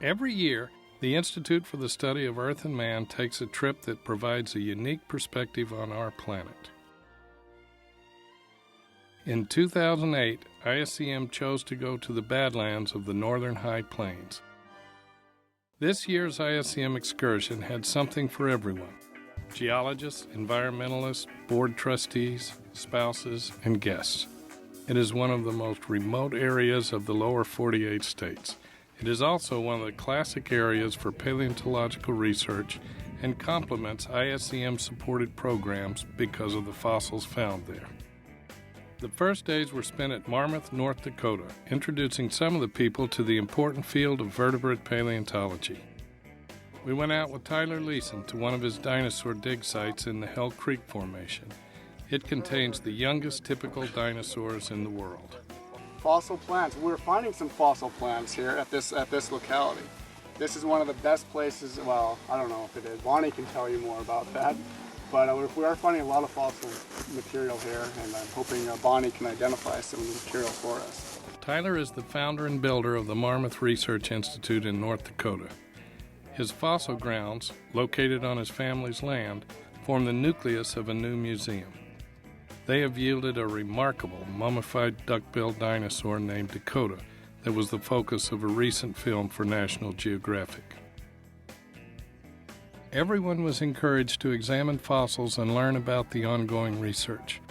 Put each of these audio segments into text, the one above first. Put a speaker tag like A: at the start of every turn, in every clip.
A: Every year, the Institute for the Study of Earth and Man takes a trip that provides a unique perspective on our planet. In 2008, ISCM chose to go to the Badlands of the Northern High Plains. This year's ISCM excursion had something for everyone: geologists, environmentalists, board trustees, spouses, and guests. It is one of the most remote areas of the lower 48 states. It is also one of the classic areas for paleontological research and complements ISCM-supported programs because of the fossils found there. The first days were spent at Marmarth, North Dakota, introducing some of the people to the important field of vertebrate paleontology. We went out with Tyler Leeson to one of his dinosaur dig sites in the Hell Creek Formation. It contains the youngest typical dinosaurs in the world.
B: Fossil plants. We're finding some fossil plants here at this locality. This is one of the best places. Well, I don't know if it is. Bonnie can tell you more about that. But we are finding a lot of fossil material here, and I'm hoping Bonnie can identify some of the material for us.
A: Tyler is the founder and builder of the Marmarth Research Institute in North Dakota. His fossil grounds, located on his family's land, form the nucleus of a new museum. They have yielded a remarkable mummified duck-billed dinosaur named Dakota that was the focus of a recent film for National Geographic. Everyone was encouraged to examine fossils and learn about the ongoing research.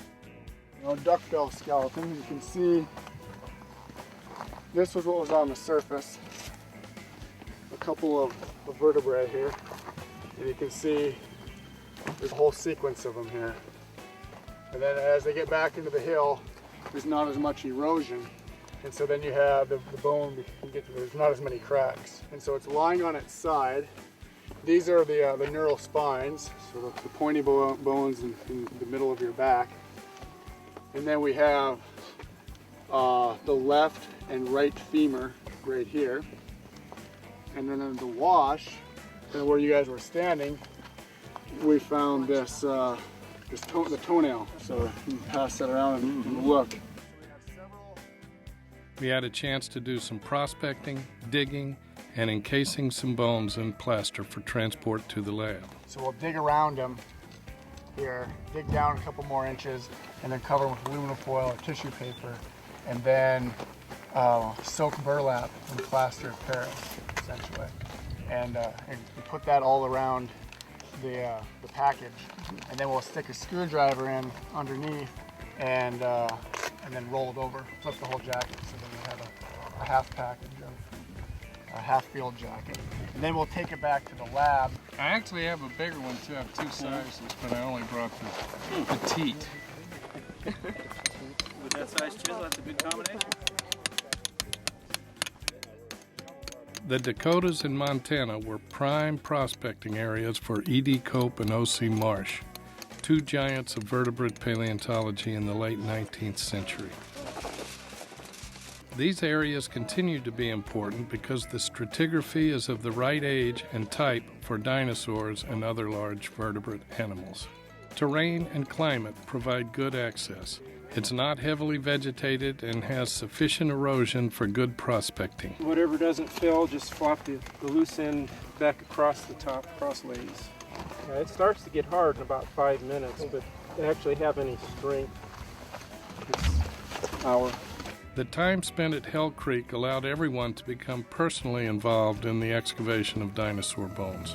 B: Our duckbill skeleton, you can see this was what was on the surface. A couple of vertebrae here, and you can see there's a whole sequence of them here. And then as they get back into the hill, there's not as much erosion. And so then you have the bone, there's not as many cracks. And so it's lying on its side. These are the neural spines, so the pointy bones in the middle of your back. And then we have the left and right femur right here. And then in the wash, where you guys were standing, we found this the toenail. So you can pass that around and look.
A: We had a chance to do some prospecting, digging, and encasing some bones in plaster for transport to the lab.
B: So we'll dig around them here, dig down a couple more inches, and then cover them with aluminum foil or tissue paper, and then soak burlap in plaster of Paris, essentially. And we put that all around the package, and then we'll stick a screwdriver in underneath and then roll it over, flip the whole jacket, so then we have a half package of a half field jacket. And then we'll take it back to the lab.
A: I actually have a bigger one too. I have two sizes, but I only brought the petite.
C: With that size chisel, that's a good combination.
A: The Dakotas and Montana were prime prospecting areas for E.D. Cope and O.C. Marsh, two giants of vertebrate paleontology in the late 19th century. These areas continue to be important because the stratigraphy is of the right age and type for dinosaurs and other large vertebrate animals. Terrain and climate provide good access. It's not heavily vegetated and has sufficient erosion for good prospecting.
D: Whatever doesn't fill, just flop the loose end back across the top, cross lays. It starts to get hard in about 5 minutes, but to actually have any strength, it's an hour.
A: The time spent at Hell Creek allowed everyone to become personally involved in the excavation of dinosaur bones.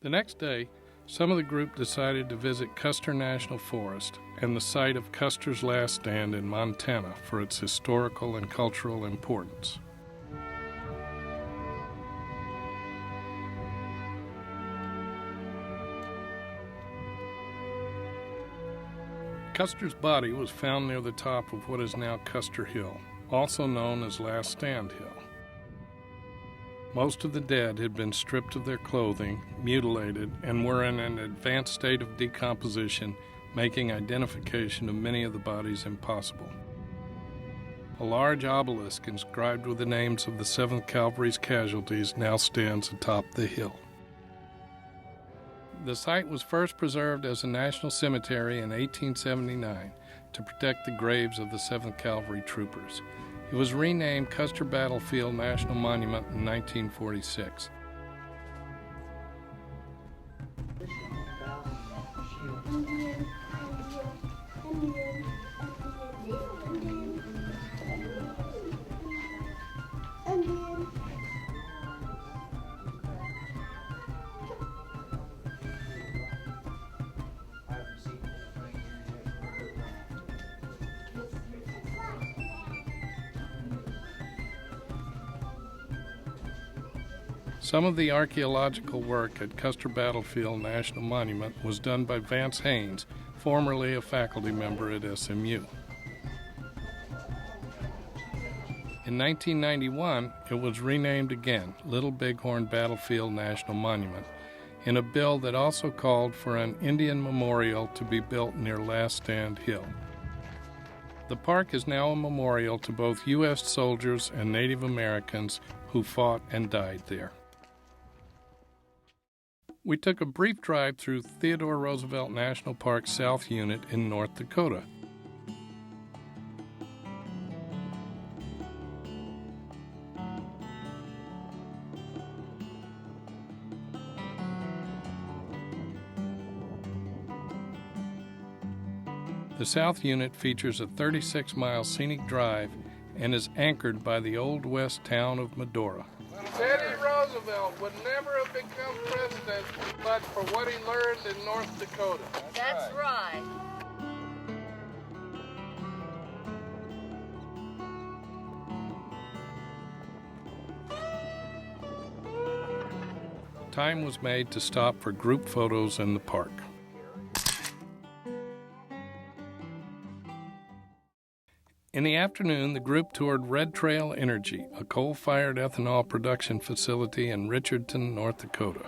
A: The next day, some of the group decided to visit Custer National Forest and the site of Custer's last stand in Montana for its historical and cultural importance. Custer's body was found near the top of what is now Custer Hill, also known as Last Stand Hill. Most of the dead had been stripped of their clothing, mutilated, and were in an advanced state of decomposition, making identification of many of the bodies impossible. A large obelisk inscribed with the names of the 7th Cavalry's casualties now stands atop the hill. The site was first preserved as a national cemetery in 1879 to protect the graves of the 7th Cavalry troopers. It was renamed Custer Battlefield National Monument in 1946. Some of the archaeological work at Custer Battlefield National Monument was done by Vance Haynes, formerly a faculty member at SMU. In 1991, it was renamed again Little Bighorn Battlefield National Monument, in a bill that also called for an Indian memorial to be built near Last Stand Hill. The park is now a memorial to both U.S. soldiers and Native Americans who fought and died there. We took a brief drive through Theodore Roosevelt National Park South Unit in North Dakota. The South Unit features a 36-mile scenic drive and is anchored by the Old West town of Medora. Teddy Roosevelt would never have become president but for what he learned in North Dakota.
E: That's right.
A: Time was made to stop for group photos in the park. In the afternoon, the group toured Red Trail Energy, a coal-fired ethanol production facility in Richardton, North Dakota.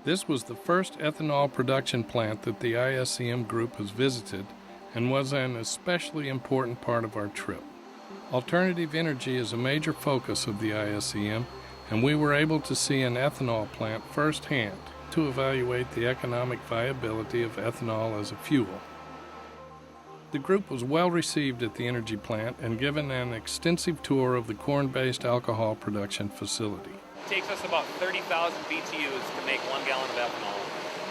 A: This was the first ethanol production plant that the ISCM group has visited and was an especially important part of our trip. Alternative energy is a major focus of the ISCM, and we were able to see an ethanol plant firsthand to evaluate the economic viability of ethanol as a fuel. The group was well received at the energy plant and given an extensive tour of the corn-based alcohol production facility.
C: It takes us about 30,000 BTUs to make 1 gallon of ethanol.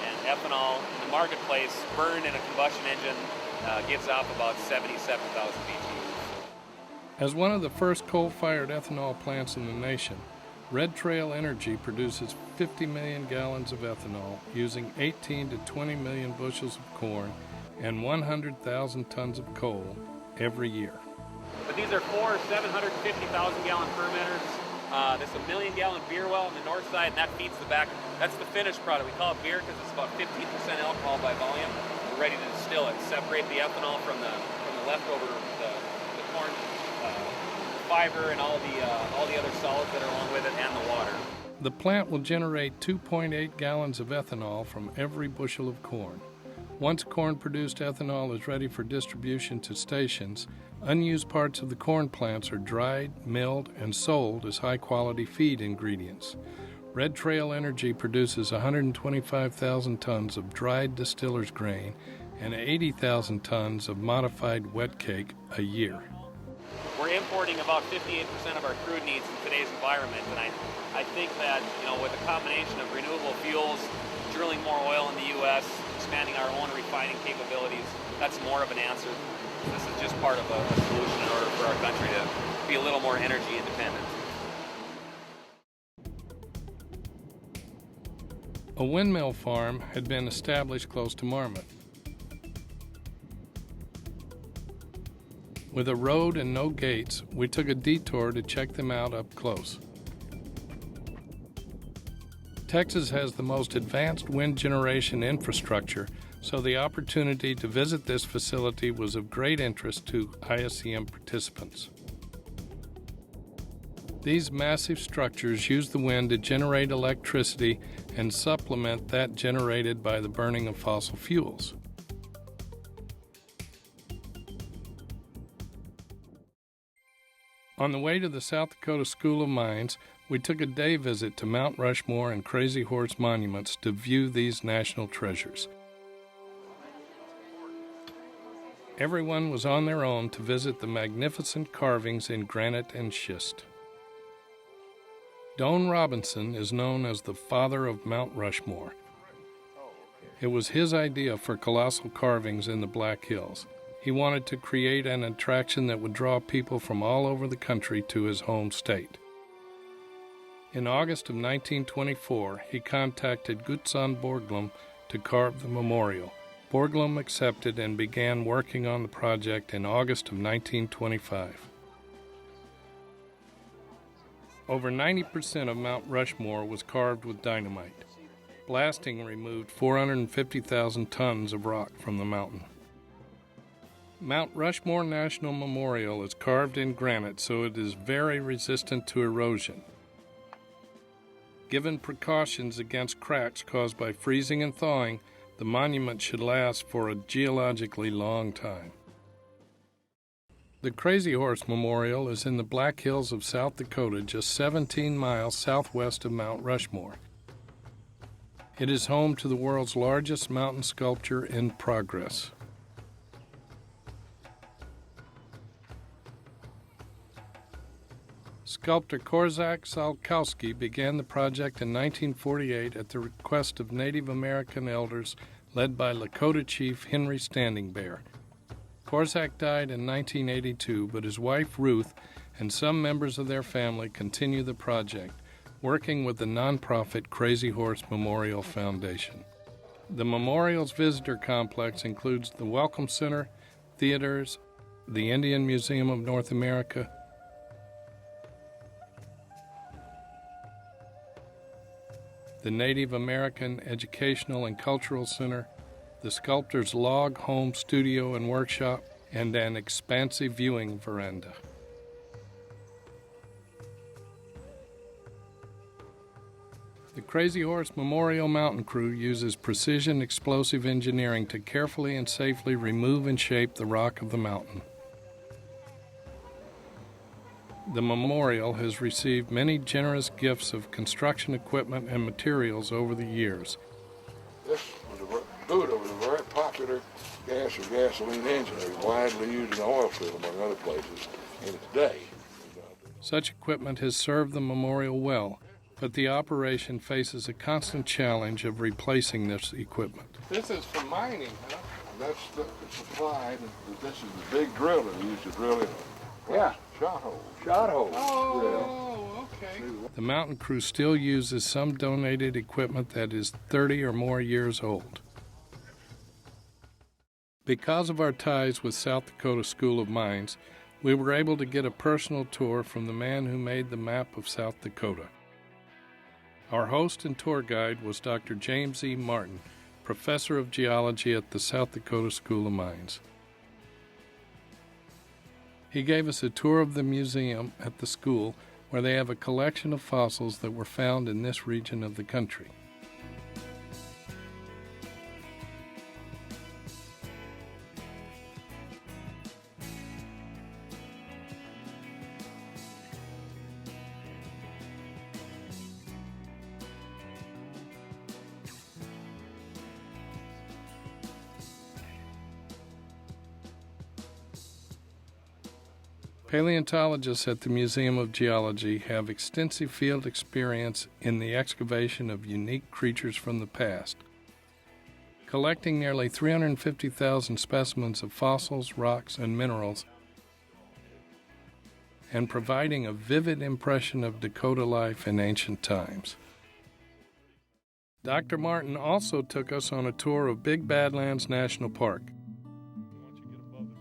C: And ethanol in the marketplace, burned in a combustion engine, gives off about 77,000 BTUs.
A: As one of the first coal-fired ethanol plants in the nation, Red Trail Energy produces 50 million gallons of ethanol using 18 to 20 million bushels of corn and 100,000 tons of coal every year.
C: But these are 4 750,000 gallon fermenters. There's a 1 million gallon beer well on the north side, and that feeds the back. That's the finished product. We call it beer because it's about 15% alcohol by volume. We're ready to distill it, separate the ethanol from the leftover, the corn fiber and all the other solids that are along with it, and the water.
A: The plant will generate 2.8 gallons of ethanol from every bushel of corn. Once corn-produced ethanol is ready for distribution to stations, unused parts of the corn plants are dried, milled, and sold as high-quality feed ingredients. Red Trail Energy produces 125,000 tons of dried distiller's grain and 80,000 tons of modified wet cake a year.
C: We're importing about 58% of our crude needs in today's environment, and I think that, with a combination of renewable fuels, drilling more oil in the U.S., expanding our own refining capabilities, that's more of an answer. This is just part of a solution in order for our country to be a little more energy independent.
A: A windmill farm had been established close to Marmot. With a road and no gates, we took a detour to check them out up close. Texas has the most advanced wind generation infrastructure, so the opportunity to visit this facility was of great interest to ISCM participants. These massive structures use the wind to generate electricity and supplement that generated by the burning of fossil fuels. On the way to the South Dakota School of Mines, we took a day visit to Mount Rushmore and Crazy Horse monuments to view these national treasures. Everyone was on their own to visit the magnificent carvings in granite and schist. Doane Robinson is known as the father of Mount Rushmore. It was his idea for colossal carvings in the Black Hills. He wanted to create an attraction that would draw people from all over the country to his home state. In August of 1924, he contacted Gutzon Borglum to carve the memorial. Borglum accepted and began working on the project in August of 1925. Over 90% of Mount Rushmore was carved with dynamite. Blasting removed 450,000 tons of rock from the mountain. Mount Rushmore National Memorial is carved in granite, so it is very resistant to erosion. Given precautions against cracks caused by freezing and thawing, the monument should last for a geologically long time. The Crazy Horse Memorial is in the Black Hills of South Dakota, just 17 miles southwest of Mount Rushmore. It is home to the world's largest mountain sculpture in progress. Sculptor Korczak Salkowski began the project in 1948 at the request of Native American elders led by Lakota Chief Henry Standing Bear. Korczak died in 1982, but his wife Ruth and some members of their family continue the project, working with the nonprofit Crazy Horse Memorial Foundation. The memorial's visitor complex includes the Welcome Center, theaters, the Indian Museum of North America, the Native American Educational and Cultural Center, the sculptor's log home studio and workshop, and an expansive viewing veranda. The Crazy Horse Memorial Mountain Crew uses precision explosive engineering to carefully and safely remove and shape the rock of the mountain. The memorial has received many generous gifts of construction equipment and materials over the years.
E: This Buddha was a very popular gas or gasoline engine. It was widely used in the oil field, among other places, in its day.
A: Such equipment has served the memorial well, but the operation faces a constant challenge of replacing this equipment.
E: This is for mining, huh? That's the supply. This is the big driller used to drill in. Shot hole. Shot hole.
A: Oh, okay. The mountain crew still uses some donated equipment that is 30 or more years old. Because of our ties with South Dakota School of Mines, we were able to get a personal tour from the man who made the map of South Dakota. Our host and tour guide was Dr. James E. Martin, professor of geology at the South Dakota School of Mines. He gave us a tour of the museum at the school, where they have a collection of fossils that were found in this region of the country. Paleontologists at the Museum of Geology have extensive field experience in the excavation of unique creatures from the past. Collecting nearly 350,000 specimens of fossils, rocks, and minerals, and providing a vivid impression of Dakota life in ancient times. Dr. Martin also took us on a tour of Bid Badlands National Park.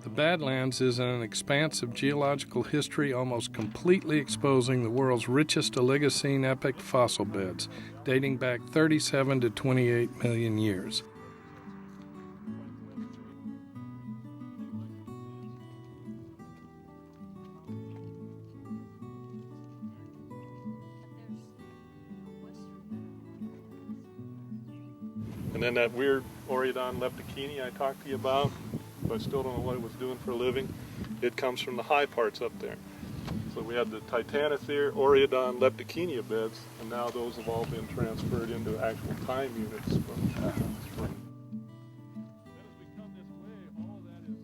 A: The Badlands is an expanse of geological history almost completely exposing the world's richest Oligocene epoch fossil beds, dating back 37 to 28 million years.
F: And then that weird Oreodon leptokini I talked to you about, but I still don't know what it was doing for a living. It comes from the high parts up there. So we had the Titanothera, Oreodon, leptokini beds, and now those have all been transferred into actual time units from. As we come this way, all of that is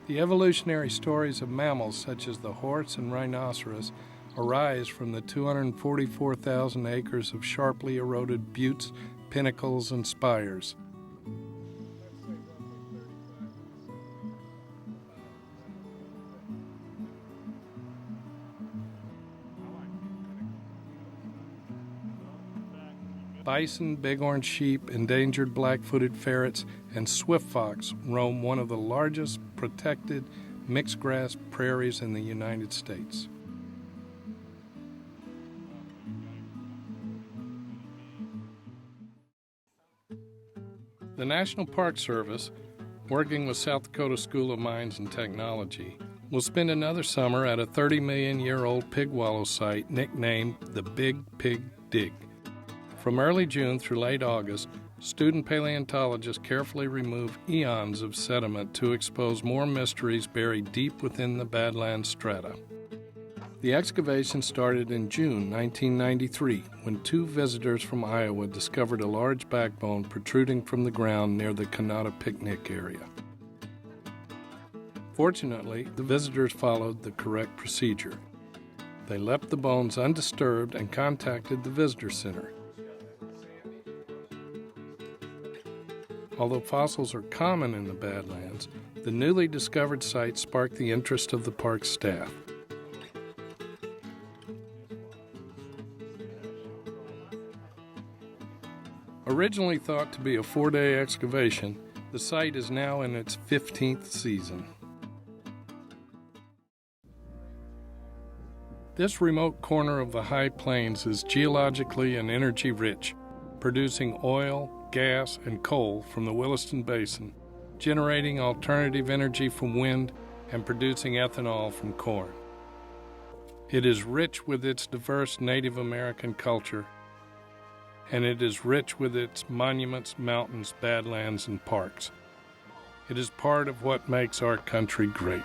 A: The evolutionary stories of mammals such as the horse and rhinoceros arise from the 244,000 acres of sharply eroded buttes, pinnacles, and spires. Bison, bighorn sheep, endangered black-footed ferrets, and swift fox roam one of the largest protected mixed-grass prairies in the United States. The National Park Service, working with South Dakota School of Mines and Technology, will spend another summer at a 30-million-year-old pig wallow site nicknamed the Big Pig Dig. From early June through late August, student paleontologists carefully remove eons of sediment to expose more mysteries buried deep within the Badlands strata. The excavation started in June 1993 when two visitors from Iowa discovered a large backbone protruding from the ground near the Kanata picnic area. Fortunately, the visitors followed the correct procedure. They left the bones undisturbed and contacted the visitor center. Although fossils are common in the Badlands, the newly discovered site sparked the interest of the park staff. Originally thought to be a 4-day excavation, the site is now in its 15th season. This remote corner of the High Plains is geologically and energy rich, producing oil, gas, and coal from the Williston Basin, generating alternative energy from wind, and producing ethanol from corn. It is rich with its diverse Native American culture, and it is rich with its monuments, mountains, badlands, and parks. It is part of what makes our country great.